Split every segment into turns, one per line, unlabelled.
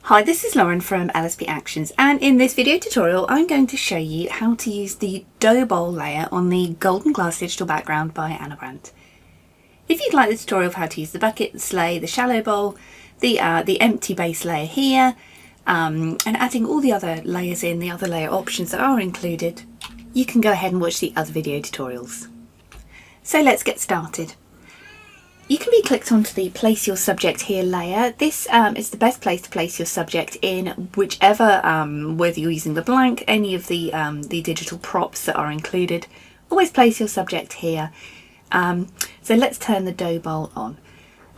Hi, this is Lauren from LSP Actions, and in this video tutorial I'm going to show you how to use the dough bowl layer on the golden glass digital background by Ana Brandt. If you'd like the tutorial of how to use the bucket, the sleigh, the shallow bowl, the empty base layer here, and adding all the other layers in, the other layer options that are included, you can go ahead and watch the other video tutorials. So let's get started. You can be clicked onto the place your subject here layer. This is the best place to place your subject in whichever, whether you're using the blank, any of the digital props that are included. Always place your subject here. So let's turn the dough bowl on.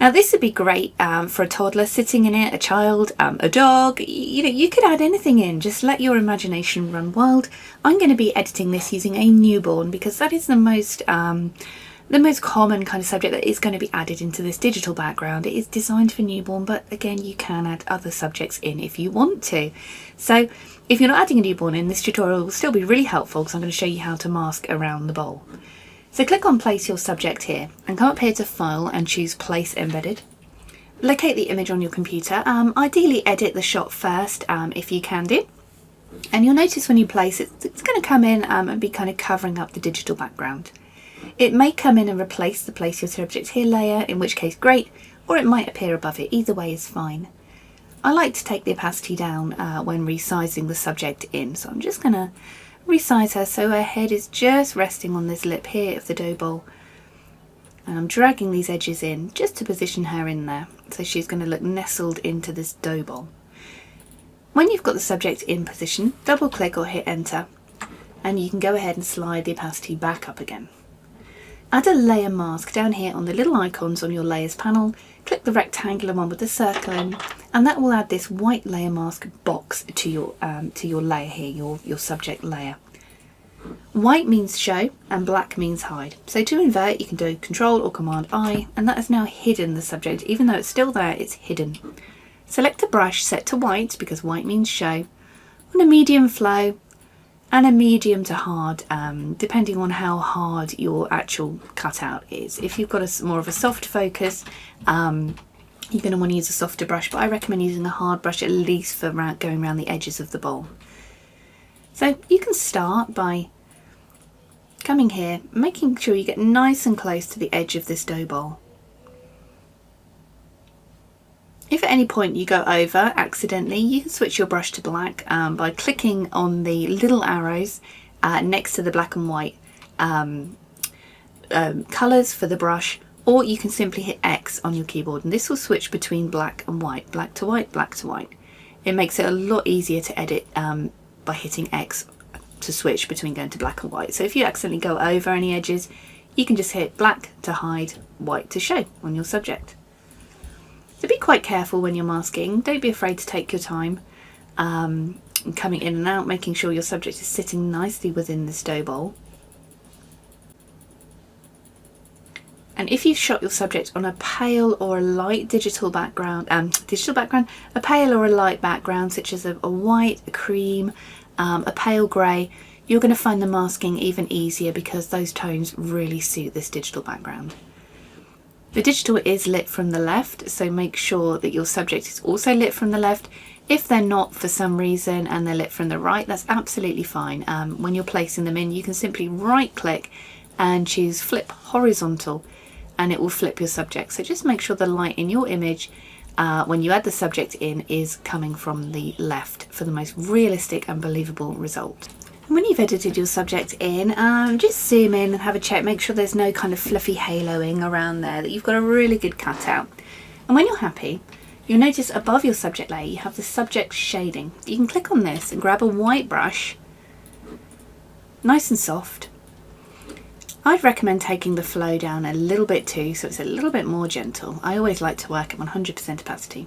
Now this would be great for a toddler sitting in it, a child, a dog. You could add anything in, just let your imagination run wild. I'm going to be editing this using a newborn because that is the most common kind of subject that is going to be added into this digital background. It is designed for newborn, but again, you can add other subjects in if you want to. So if you're not adding a newborn in, this tutorial will still be really helpful because I'm going to show you how to mask around the bowl. So click on Place Your Subject here and come up here to File and choose Place Embedded. Locate the image on your computer. Ideally edit the shot first if you can do. And you'll notice when you place it, it's going to come in and be kind of covering up the digital background. It may come in and replace the Place Your Subject Here layer, in which case great, or it might appear above it. Either way is fine. I like to take the opacity down when resizing the subject in, so I'm just going to resize her so her head is just resting on this lip here of the dough bowl. And I'm dragging these edges in just to position her in there, so she's going to look nestled into this dough bowl. When you've got the subject in position, double click or hit enter, and you can go ahead and slide the opacity back up again. Add a layer mask down here on the little icons on your layers panel. Click the rectangular one with the circle in, and that will add this white layer mask box to your layer here, your subject layer. White means show and black means hide. So to invert, you can do Control or Command I, and that has now hidden the subject. Even though it's still there, it's hidden. Select a brush set to white because white means show, on a medium flow, and a medium to hard, depending on how hard your actual cutout is. If you've got more of a soft focus, you're going to want to use a softer brush, but I recommend using a hard brush at least for going around the edges of the bowl. So you can start by coming here, making sure you get nice and close to the edge of this dough bowl. If at any point you go over accidentally, you can switch your brush to black by clicking on the little arrows next to the black and white colours for the brush, or you can simply hit X on your keyboard and this will switch between black and white, black to white, black to white. It makes it a lot easier to edit by hitting X to switch between going to black and white. So if you accidentally go over any edges, you can just hit black to hide, white to show on your subject. So be quite careful when you're masking. Don't be afraid to take your time coming in and out, making sure your subject is sitting nicely within this dough bowl. And if you've shot your subject on a pale or a light digital background, a pale or a light background, such as a white, a cream, a pale grey, you're going to find the masking even easier because those tones really suit this digital background. The digital is lit from the left, so make sure that your subject is also lit from the left. If they're not for some reason and they're lit from the right, that's absolutely fine. When you're placing them in, you can simply right click and choose flip horizontal and it will flip your subject. So just make sure the light in your image when you add the subject in is coming from the left for the most realistic and believable result. And when you've edited your subject in, just zoom in and have a check, make sure there's no kind of fluffy haloing around there, that you've got a really good cutout. And when you're happy, you'll notice above your subject layer you have the subject shading. You can click on this and grab a white brush, nice and soft. I'd recommend taking the flow down a little bit too, so it's a little bit more gentle. I always like to work at 100% opacity.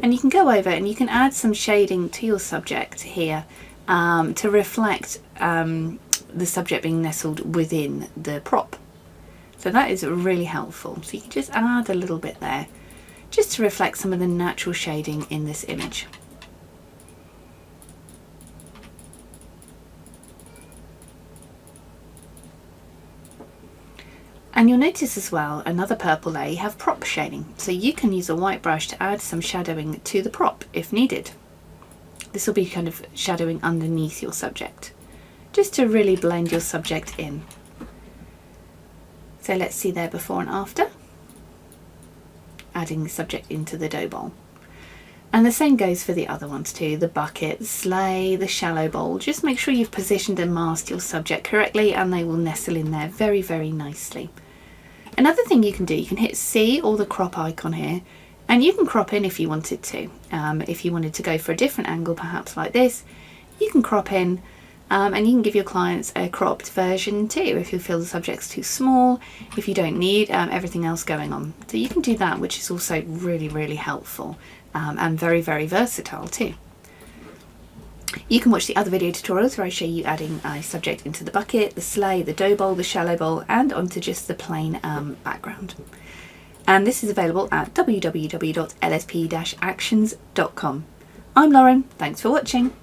And you can go over and you can add some shading to your subject here to reflect the subject being nestled within the prop. So that is really helpful. So you can just add a little bit there, just to reflect some of the natural shading in this image. And you'll notice as well another purple layer, you have prop shading. So you can use a white brush to add some shadowing to the prop if needed. This will be kind of shadowing underneath your subject, just to really blend your subject in. So let's see their before and after, adding the subject into the dough bowl. And the same goes for the other ones too, the bucket, the sleigh, the shallow bowl. Just make sure you've positioned and masked your subject correctly and they will nestle in there very, very nicely. Another thing you can do, you can hit C or the crop icon here, and you can crop in if you wanted to. If you wanted to go for a different angle, perhaps like this, you can crop in and you can give your clients a cropped version too if you feel the subject's too small, if you don't need everything else going on. So you can do that, which is also really, really helpful and very, very versatile too. You can watch the other video tutorials where I show you adding a subject into the bucket, the sleigh, the dough bowl, the shallow bowl, and onto just the plain background. And this is available at www.lsp-actions.com. I'm Lauren, thanks for watching.